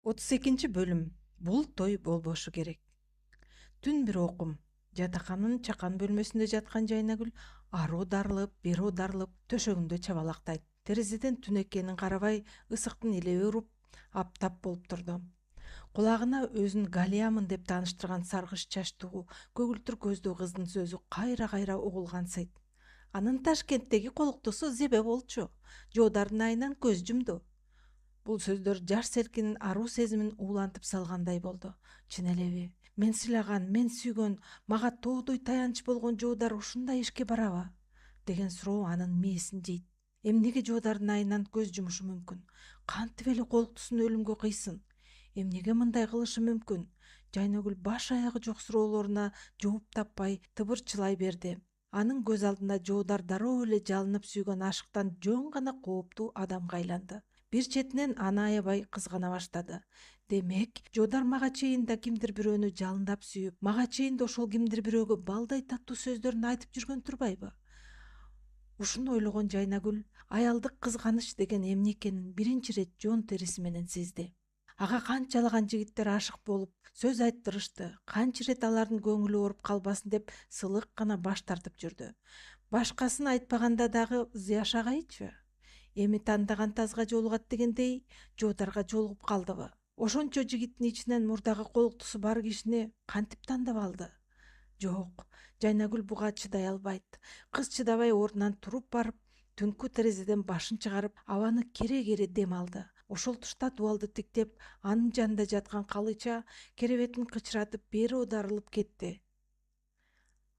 32 бөлүм. Бул той болбошу керек. Түн бир окум. Жатаканын чакан бөлмөсүндө жаткан Жайнагүл аруу дарылып, бери дарылып, төшөгүндө чабалактайт. Терезеден түн экенин карабай, ысыктын илеби уруп, аптап болуп турду. Кулагына өзүн Галиямын деп тааныштырган саргыч чачтуу, көгүлтүр көздүү кыздын сөзү кайра угулгансыйт. Анын Ташкенттеги колуктусу Зебе болчу. Жоодардын айынан көз жумду. Бул сөздөр жаш селкинин аруу сезимин уулантып салгандай болду. Чын элеби? Мен сыйлаган, мен сүйгөн, мага тоодой таянч болгон жоодар ушундай ишке барабы? Деген суроо анын мээсин жейт. Эмнеге жоодардын айынан көз жумушу мүмкүн? Кантип эле колуктусун өлүмгө кыйсын? Эмнеге мындай кылышы мүмкүн? Жайнагүл баш аягы жок суроолоруна жооп таппай тыбырчылай берди. Анын көз алдында жоодар дароо эле жалынып сүйгөн ашыктан жөн гана кооптуу адамга айланды. Бир четинен аны аябай кызгана баштады. Демек, жоодар мага чейин да кимдир бирөөнү жалындап сүйүп, мага чейин да ошол кимдир бирөөгө балдай таттуу сөздөрүн айтып жүргөн турбайбы? Ушуну ойлогон Жайнагүл аялдык кызганыч деген эмне экенин биринчи ирет жон териси менен сезди. Ага канчалаган жигиттер ашык болуп, сөз айттырышты, канча ирет алардын көңүлү ооруп калбасын деп сылык гана баш тартып жүрдү. Башкасын айтпаганда дагы Зияшагайчы? Эми тандаган тазга жолугат дегендей, жоодарга жолугуп калдыбы? Ошончо жигиттин ичинен мурдагы колуктусу бар кишини кантип тандап алды? Жок, Жайнагүл буга чыдай албайт. Кыз чыдабай ордунан туруп барып, түнкү терезеден башын чыгарып, абаны кере дем алды. Ошол тушта дубалды тиктеп, анын жанында жаткан Калыча керебетин кычыратып бери оодарылып кетти.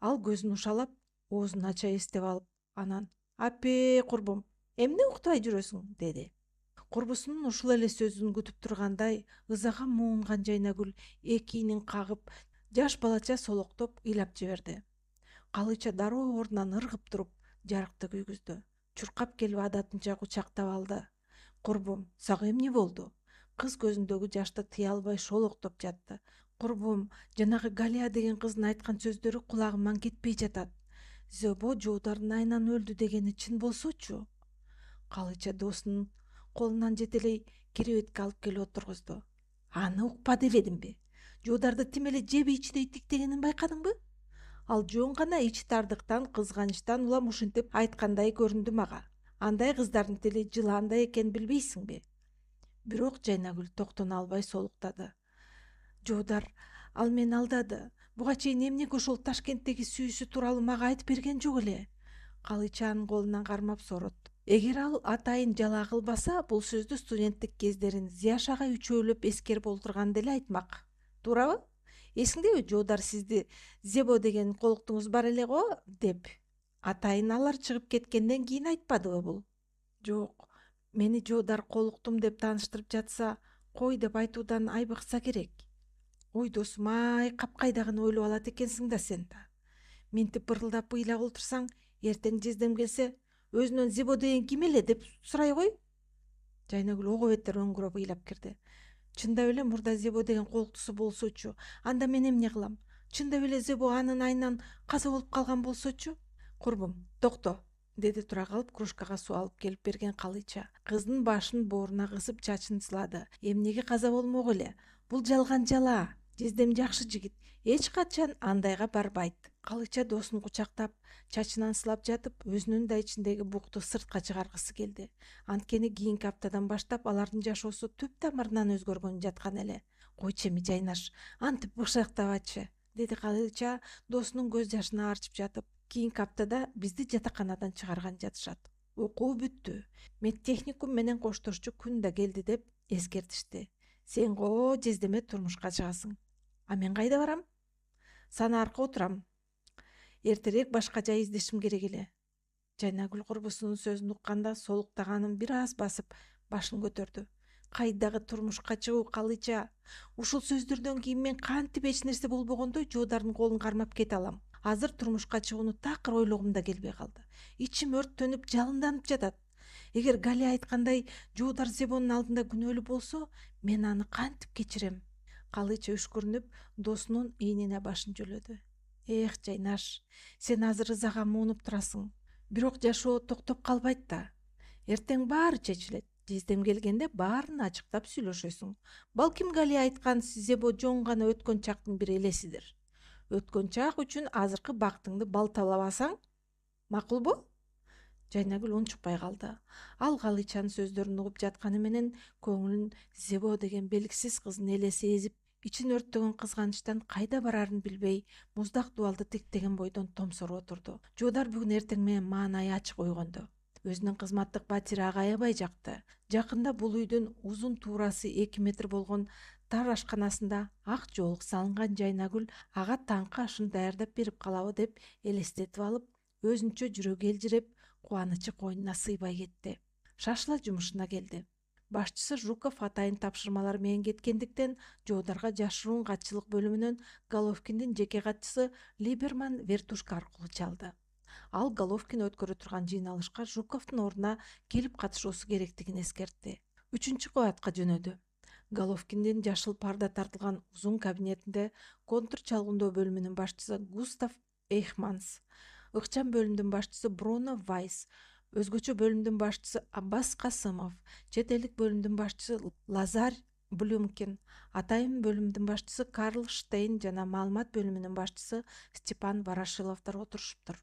Ал көзүн ушалап, оозун ача эстеп алып, анан «Апе, курбум, эмне уктубай жүрөсүң?» деди. Курбусунун ушул эле сөзүн күтүп тургандай, ызага муунган Жайнагүл эки инин кагып, жаш балача солоктоп ыйлап жиберди. Калыча дароо ордунан ыргып туруп, жарыкты күйгүздү. Чуркап келип адатынча кучактап алды. «Курбум, сага эмне болду?» Кыз көзүндөгү жашты тыя албай шолоктоп жатты. «Курбум, жанагы Галия деген кыздын айткан сөздөрү кулагыман кетпей жатат. Зебо жоодардын айынан өлдү дегени чын болсочу?» Калыча досунун колунан жетелей керебетке алып келип отургузду. «Аны укпа дебедимби? Жоодарды тим эле жеби ичидей тиктегенин байкадыңбы?» Ал жөн гана ичи тардыктан, кызганычтан улам ушинтип айткандай көрүндү мага. Андай кыздардын тили жылаандай экенин билбейсиңби? Бирок Жайнагүл токтоно албай солуктады. Жоодар, ал мени алдады. Буга чейин эмнеге ошол Ташкенттеги сүйүүсү тууралуу мага айтып берген жок эле? Калыча анын колунан кармап соротtu. Эгер ал атайын жалаа кылбаса, бул сөздү студенттик кездерин Зияш агай үчөөлөп эскерип олтурганда эле айтмак. Туурабы? Эсиңдеби, жоодар сизди Зебо деген колуктуңуз бар эле го деп. Атайын алар чыгып кеткенден кийин айтпадыбы бул? Жок, мени жоодар колуктум деп тааныштырып жатса, кой деп айтуудан айбыкса керек. Ой досум-ай, капкайдагыны ойлоп алат экенсиң да сен да. Минтип бырылдап ыйлап олтурсаң, эртең жездем келсе, өзүнөн Зебо деген ким эле деп сурай кой. Жайнагүл ого бетер өңгүрөп ыйлап кирди. Чындап эле мурда Зебо деген колуктусу болсочу, анда мен эмне кылам? Чындап эле Зебо анын айынан каза болуп калган болсочу? Курбум, токто, деди тура калып кружкага суу алып келип берген Калыча. Кыздын башын бооруна кысып чачын сылады. Эмнеге каза болмок эле? Бул жалган жалаа. Жездем жакшы жигит, эч качан андайга барбайт. Калыча досун кучактап, чачынан сылап жатып, өзүнүн да ичиндеги букту сыртка чыгаргысы келди. Анткени кийинки аптадан баштап алардын жашоосу түп тамырынан өзгөргөн жаткан эле. Койчу эми Жайнаш, антип бышактабачы, деди Калыча досунун көз жашына арчып жатып. Кийинки аптада бизди жатаканадан чыгарган жатышат. Окуу бүттү. Медтехникум менен коштошчу күн да келди деп эскертишти. Сен го жездеме турмушка чыгасың. А мен кайда барам? Санаарка отурам. Эртерээк башка жай издешим керек эле. Жайнагүл курбусунун сөзүн укканда солуктаганын бир аз басып, башын көтөрдү. Кайдагы турмушка чыгуу, Калыча? Ушул сөздөрдөн кийин мен кантип эч нерсе болбогондой жоодардын колун кармап кете алам? Азыр турмушка чыгууну такыр ойлогум да келбей калды. Ичим өрттөнүп, жалынданып жатат. Эгер Галия айткандай жоодар Зебонун алдында күнөөлүү болсо, мен аны кантип кечирем? Калыча үшкүрүнүп, досунун ийнине башын жөлөдү. Эх, Жайнаш, сен азыр ызага муунуп турасың. Бирок жашоо токтоп калбайт да. Эртең баары чечилет. Жездем келгенде баарын ачыктап сүйлөшөсүң. Балким Гали айткан Зебо жон гана өткөн чактын бир элесидир. Өткөн чак үчүн азыркы бактыңды балталабасаң макулбу? Жайнагүл унчукпай калды. Ал Галичанын сөздөрүн угуп жатканы менен көңүлүн Зебо деген белгисиз кыздын элеси эзип, ичин өрттөгөн кызганычтан кайда барарын билбей, муздак дубалды тиктеген бойдон томсоруп отурду. Жуудар бүгүн эртең менен маанайы ачык ойгонду. Өзүнүн кызматтык батиры ага аябай жакты. Жакында бул үйдүн узун туурасы 2 метр болгон тар ашканасында ак жоолук салынган Жайнагүл ага таңкы ашын даярдап берип калабы деп элестетип алып, өзүнчө жүрөгү элжиреп, кубанычы койнуна сыйбай кетти. Шашыла жумушуна келди. Башчысы Жуков атайын тапшырмалар менен кеткендиктен жоодарга жашыруун катчылык бөлүмүнөн Головкиндин жеке катчысы Либерман вертушка аркылуу чалды. Ал Головкин өткөрө турган жыйналышка Жуковдун ордуна келип катышуусу керектигин эскертти. 3-кабатка жөнөдү. Головкиндин жашыл парда тартылган узун кабинетинде контур чалгындоо бөлүмүнүн башчысы Густав Эйхманс, ыкчам бөлүмдүн башчысы Бруно Вайс, өзгөчө бөлүмдүн башчысы Аббас Касымов, чет элдик бөлүмдүн башчысы Лазарь Блюмкин, атайын бөлүмдүн башчысы Карл Штейн жана маалымат бөлүмүнүн башчысы Степан Ворошиловдор отуруштур.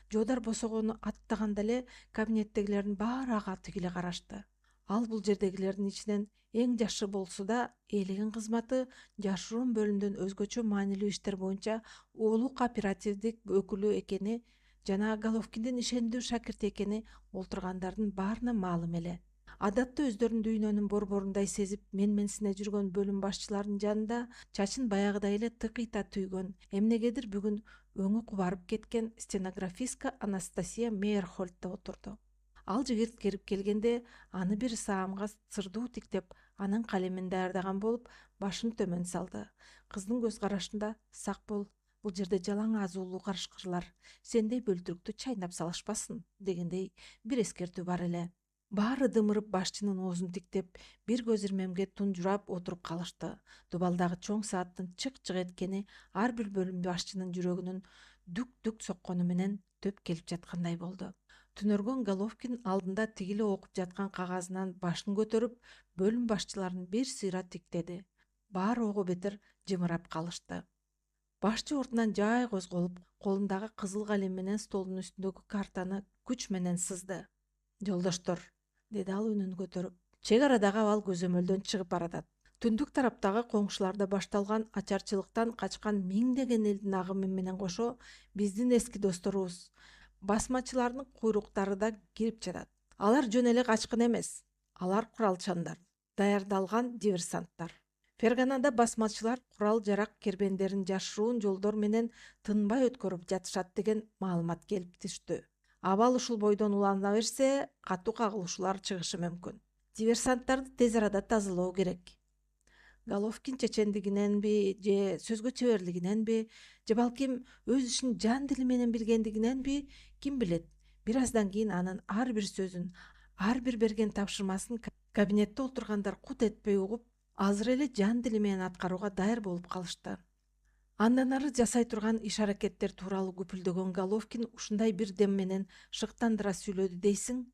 Жоодар босогону аттаганда эле кабинеттегилердин баары ага тигиле карашты. Ал бул жердегилердин ичинен эң жашы болсо да, ээлеген кызматы жашыруун бөлүмдүн өзгөчө маанилүү иштер боюнча улук оперативдик өкүлү экени жана Головкиндин ишенимдүү шакирти экени олтургандардын баарына маалым эле. Адатта өздөрүн дүйнөнүн борборундай сезип менменсине жүргөн бөлүм башчыларынын жанында чачын баягыдай эле тыкыйта түйгөн, эмнегедир бүгүн өңү кубарып кеткен стенографистка Анастасия Мейерхольд да отурду. Ал жигит кирип келгенде аны бир саамга сырдуу тиктеп, анын калемин даярдаган болуп, башын төмөн салды. Кыздын көз карашында сак бол, бул жерде жалаң азуулуу карышкырлар, сендей бөлтүрүктү чайнап салышпасын дегендей бир эскертүү бар эле. Баары дымырып башчынын оозун тиктеп, бир көз ирмемге тунжурап отуруп калышты. Дубалдагы чоң сааттын чык-чык эткени ар бир бөлүм башчынын жүрөгүнүн дүк-дүк соккону менен төп келип жаткандай болду. Түнөргөн Головкин алдында тигиле окуп жаткан кагазынан башын көтөрүп, бөлүм башчыларын бир сыйра тиктеди. Баары ого бетер жымырап калышты. Башчы ордунан жай козголуп, колундагы кызыл калем менен столдун үстүндөгү картаны күч менен сызды. Жолдоштор, деди ал үнүн көтөрүп, чек арадагы абал көзөмөлдөн чыгып баратат. Түндүк тараптагы коңшуларда башталган ачарчылыктан качкан миңдеген элдин агымы менен кошо биздин эски досторубуз, басмачылардын куйруктары да кирип жатат. Алар жөн эле качкын эмес, алар куралчандар, даярдалган диверсанттар. Ферганада басмачылар курал-жарак кербендерин жашыруун жолдор менен тынбай өткөрүп жатышат деген маалымат келип түштү. Абал ушул бойдон улана берсе, катуу кагылышуулар чыгышы мүмкүн. Диверсанттарды тез арада тазалоо керек. Головкин чечендигиненби, же сөзгө чеберлигиненби, же балким өз ишин жан дили менен билгендигиненби, ким билет. Бир аздан кийин анын ар бир сөзүн, ар бир берген тапшырмасын кабинетте отургандар кут этпей угуп, азыр эле жан дили менен аткарууга даяр болуп калышты. Андан ары жасай турган иш-аракеттер тууралуу күпүлдөгөн Головкин ушундай бир дем менен шыктандыра сүйлөдү дейсиң.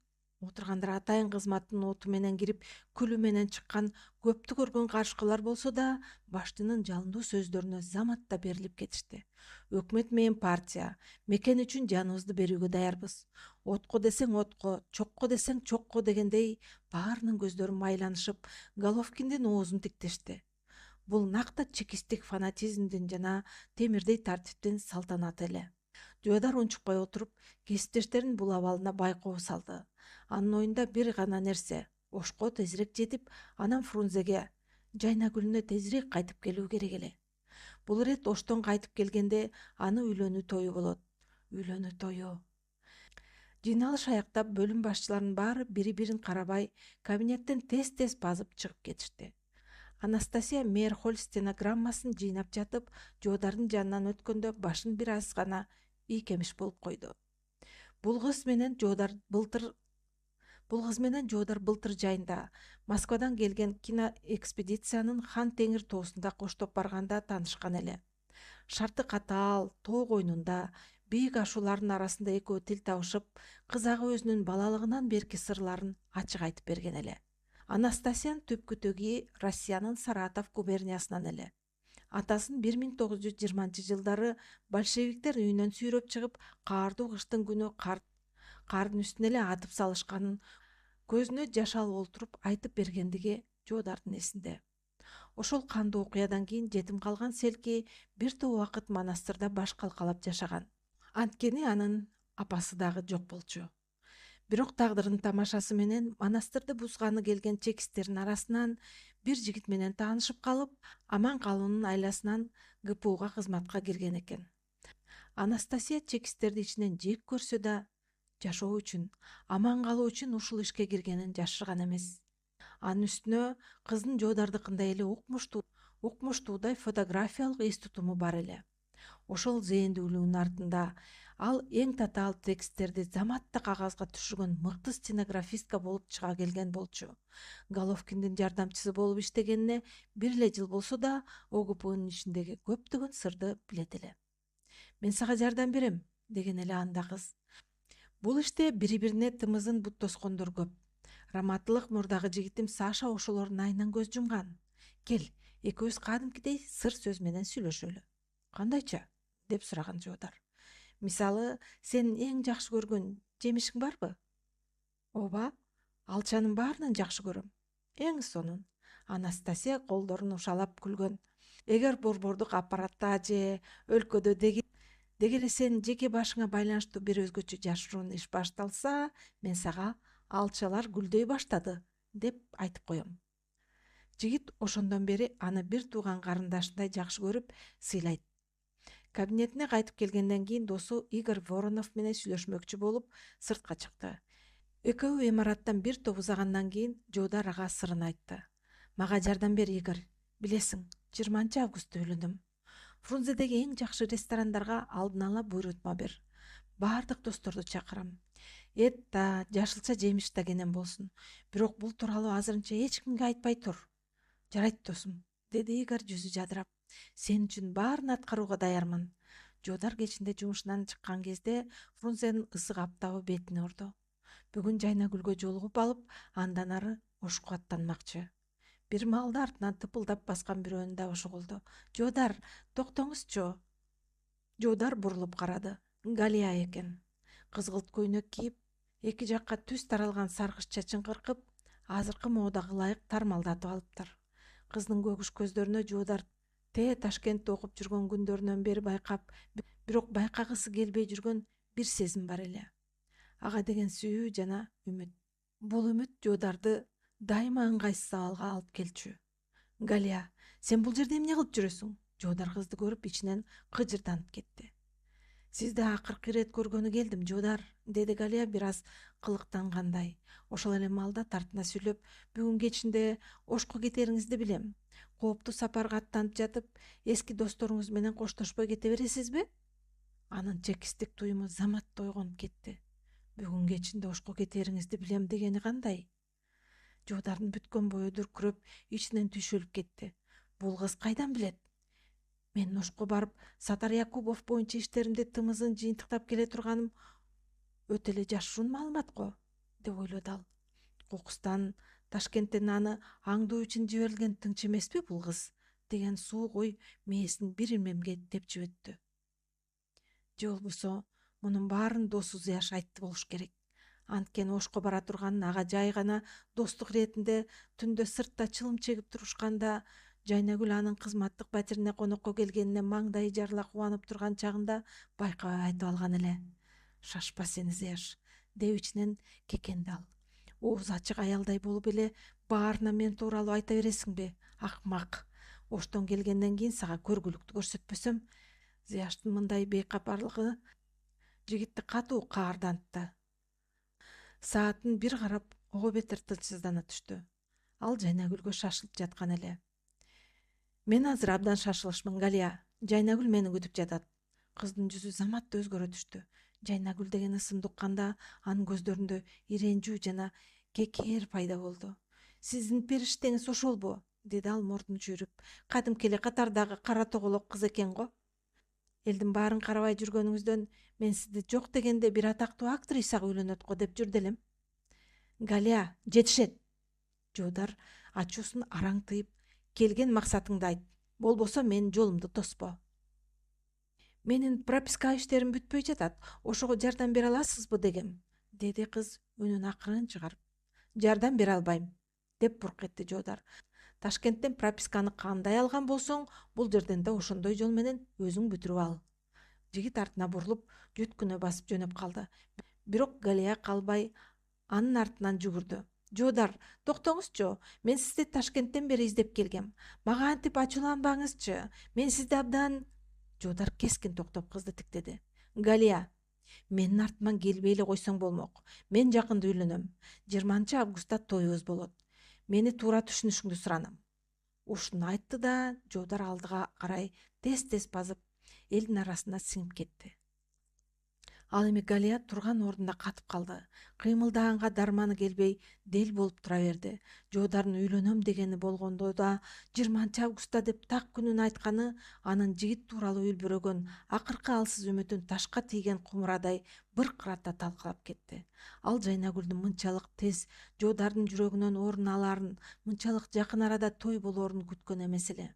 Отургандар атайын кызматтын оту менен кирип, күлү менен чыккан көптү көргөн карышкылар болсо да, башчынын жалындуу сөздөрүнө заматта берилип кетишти. Өкмөт менен партия, мекен үчүн жаныбызды берүүгө даярбыз. Отко десең отко, чокко десең чокко дегендей баарынын көздөрү майланышып, Головкиндин оозун тиктешти. Бул накта чекисттик фанатизмдин жана темирдей тартиптин салтанаты эле. Жоодар унчукпай отуруп, кесиптештеринин бул абалына байкоо салды. Анын оюнда бир гана нерсе: Ошко тезирээк жетип, анан Фрунзеге, Жайнагүлүнө тезирээк кайтып келүү керек эле. Бул ирет Оштон кайтып келгенде аны үйлөнүү тою болот. Үйлөнүү тою. Жыйналыш аяктап, бөлүм башчыларынын баары бири-бирин карабай, кабинеттен тез-тез базып чыгып кетишти. Анастасия Мейерхольд стенограммасын жыйнап жатып, жоодардын жанынан өткөндө башын бир аз гана ийкемиш болуп койду. Бул кыз менен жоодар былтыр жайында Москвадан келген киноэкспедициянын Хан Теңир тоосунда коштоп барганда таанышкан эле. Шарты катаал, тоо койнунда, Бийик ашуулардын арасында экөө тил табышып, кыз ага өзүнүн балалыгынан берки сырларын ачык айтып берген эле. Анастасиянын түпкү төгү Россиянын Саратов губерниясынан эле. Атасын 1920-жылдары большевиктер үйүнөн сүйрөп чыгып, каардуу кыштын күнү кардын үстүнө эле атып салышканын көзүнө жаш алып олтуруп айтып бергендиги Жоодардын эсинде. Ошол кандуу окуядан кийин жетим калган Селки бир топ убакыт монастырда баш калкалап жашаган. Анткени анын апасы дагы жок болчу. Бирок тагдырдын тамашасы менен монастырды бузганы келген чекистердин арасынан бир жигит менен таанышып калып, аман калуунун айласынан ГПУга кызматка кирген экен. Анастасия чекистерди ичинен жек көрсө да, жашоо үчүн, аман калуу үчүн ушул ишке киргенин жашырган эмес. Анын үстүнө кыздын Жоодардыкындай эле укмуштуудай фотографиялык эс тутуму бар эле. Ошол зээндүүлүгүнүн артында ал эң татаал тексттерди заматта кагазга түшүргөн мыкты стенографистка болуп чыга келген болчу. Головкиндин жардамчысы болуп иштегенине бир эле жыл болсо да, ОГПнын ичиндеги көптөгөн сырды билет эле. Мен сага жардам берем, деген эле анда кыз. Бул иште бири-бирине тымызын бут тоскондор көп. Раматылык мурдагы жигитим Саша ошолордун айынан көз жумган. Кел, экөөбүз кадимкидей сыр сөз менен сүйлөшөлү. Кандайча? Деп сураган Жоодар. Мисалы, сенин эң жакшы көргөн жемишиң барбы? Ооба, алчанын баарынан жакшы көрөм. Эң сонун. Анастасия колдорун ушалап күлгөн. Эгер борбордук аппаратта же өлкөдө деги эле сенин жеке башыңа байланыштуу бир өзгөчө жашыруун иш башталса, мен сага алчалар гүлдөй баштады деп айтып коем. Жигит ошондон бери аны бир тууган карындашындай жакшы көрүп, сыйлайт. Кабинетине кайтып келгенден кийин досу Игорь Воронов менен сүйлөшмөкчү болуп сыртка чыкты. Экөө имараттан бир топ узагандан кийин Жоодар ага сырын айтты. Мага жардам бер, Игорь. Билесиң, 20-августта үйлөндүм. Фрунзедеги эң жакшы ресторандарга алдын ала буйрутма бер. Баардык досторду чакырам. Эт да, жашылча жемиш да кенен болсун. Бирок бул тууралуу азырынча эч кимге айтпай тур. Жарайт досум, деди Игорь жүзү жадырап. Сен үчүн баарын аткарууга даярмын. Жоодар кечинде жумушунан чыккан кезде Фрунзенин ысык аптабы бетине урду. Бүгүн Жайнагүлгө жолугуп алып, андан ары Ошко аттанмакчы. Бир маалда артынан тыпылдап баскан бирөөнүн дабышы угулду. Жоодар, токтоңузчу. Жоодар бурулуп карады. Галия экен. Кызгылт көйнөк кийип, эки жакка түз таралган саргыч чачын кыркып, азыркы модага ылайык тармалдатып алыптыр. Кыздын көгүш көздөрүнө Жоодар Ташкентте окуп жүргөн күндөрүнөн бери байкап, бирок байкагысы келбей жүргөн бир сезим бар эле. Ага деген сүйүү жана үмүт. Бул үмүт Жоодарды дайыма ыңгайсыз абалга алып келчү. Галия, сен бул жерде эмне кылып жүрөсүң? Жоодар кызды көрүп ичинен кыжырданып кетти. Сизди акыркы ирет көргөнү келдим, Жоодар, деди Галия бир аз кылыктангандай. Ошол эле маалда тартына сүйлөп, бүгүн кечинде Ошко кетериңизди билем. Кооптуу сапарга аттанып жатып, эски досторуңуз менен коштошпой кете бересизби? Анын чекистик туюму заматта ойгонуп кетти. Бүгүн кечинде Ошко кетериңизди билем дегени кандай? Жоодардын бүткөн бою дүркүрөп, ичинен түйшөлүп кетти. Бул кыз кайдан билет? Мен Ошко барып, Сатар Якубов боюнча иштеримди тымызын жыйынтыктап келе турганым өтө эле жашыруун маалымат го, деп ойлоду ал. Кокустан Ташкенттен аны аңдуу үчүн жиберилген тыңчы эмеспи бул кыз? Деген суук ой мээсин бир ирмемге тепчип өттү. Же болбосо мунун баарын досу Зыяш айтты болуш керек. Анткени Ошко бара турганын ага жай гана достук иретинде түндө сыртта чылым чегип турушканда, Жайнагүл анын кызматтык батирине конокко келгенине маңдайы жарыла кубанып турган чагында байкабай айтып алган эле. Шашпа сени, Зыяш, деп ичинен кекенди ал. Оозу ачык аялдай болуп эле баарына мен тууралуу айта бересиңби? Акмак. Оштон келгенден кийин сага көргүлүктү көрсөтпөсөм, Зыяштын мындай бейкапарлыгы жигитти катуу каардантты. Саатын бир карап, ого бетер тынчсыздана түштү. Ал Жайнагүлгө шашылып жаткан эле. Мен азыр абдан шашылышмын, Галия. Жайнагүл мени күтүп жатат. Кыздын жүзү заматта өзгөрө түштү. Жайнагүл деген ысымды укканда анын көздөрүндө иренжүү жана кекер пайда болду. Сиздин периштеңиз ошолбу? Деди ал мурдун чүйрүп. Кадимки эле катардагы кара тоголок кыз экен го. Элдин баарын карабай жүргөнүңүздөн мен сизди жок дегенде бир атактуу актрисага үйлөнөт го деп жүрдү элем. Галия, жетишет. Жуудар ачуусун араңтыйып, келген максатыңды айт. Болбосо менин жолумду тоспо. Менин прописка иштерим бүтпөй жатат. Ошого жардам бере аласызбы дегем, деди кыз үнүн акырын чыгарып. Жардам бере албайм, деп бурк этти Жуудар. Ташкенттен прописканы кандай алган болсоң, бул жерден да ошондой жол менен өзүң бүтүрүп ал. Жигит артына бурулуп, жөткөнө басып жөнөп калды. Бирок Галия калбай анын артынан жүгүрдү. Жуудар, токтоңузчу, мен сизди Ташкенттен бери издеп келгем. Мага антип ачууланбаңызчы. Мен сизди абдан... Жуудар кескин токтоп кызды тиктеди. Галия, менин артыман келбей эле койсоң болмок. Мен жакында үйлөнөм. 20-августта тоюбуз болот. Мени туура түшүнүшүңдү суранам. Ушуну айтты да, Жуудар алдыга карай тез-тез базып, элдин арасына сиңип кетти. Ал эми Галия турган ордунда катып калды. Кыймылдаганга дарманы келбей, дел болуп тура берди. Жоодардын үйлөнөм дегени болгондо да 20-августта деп так күнүн айтканы анын жигит тууралуу үлбүрөгөн, акыркы алсыз үмүтүн ташка тийген кумурадай быркырата талкалап кетти. Ал Жайнагүлдүн мынчалык тез Жоодардын жүрөгүнөн орун алаарын, мынчалык жакын арада той болоорун күткөн эмес эле.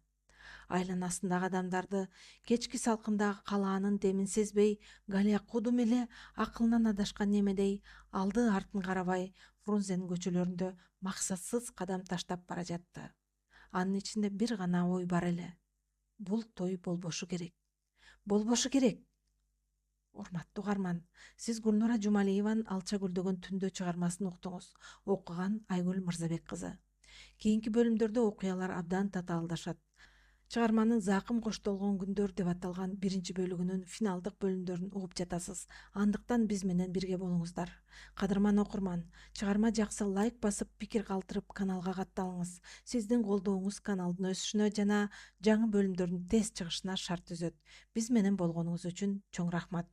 Айланасындагы адамдарды, кечки салкындагы калаанын демин сезбей, Галия кудум эле акылынан адашкан немедей алды артын карабай Фрунзенин көчөлөрүндө максатсыз кадам таштап бара жатты. Анын ичинде бир гана ой бар эле. Бул той болбошу керек. Болбошу керек. Урматтуу угарман, сиз Гүлнура Жумалиеванын Алча гүлдөгөн түндө чыгармасын уктуңуз. Окуган Айгүл Мырзабек кызы. Кийинки бөлүмдөрдө окуялар абдан татаалдашат. Чыгарманын Закым коштолгон күндөр деп аталган биринчи бөлүгүнүн финалдык бөлүмдөрүн угуп жатасыз. Андыктан биз менен бирге болуңуздар. Кадырман окурман, чыгарма жакса лайк басып, пикир калтырып, каналга катталыңыз. Сиздин колдооңуз каналдын өсүшүнө жана жаңы бөлүмдөрдүн тез чыгышына шарт түзөт. Биз менен болгонуңуз үчүн чоң рахмат.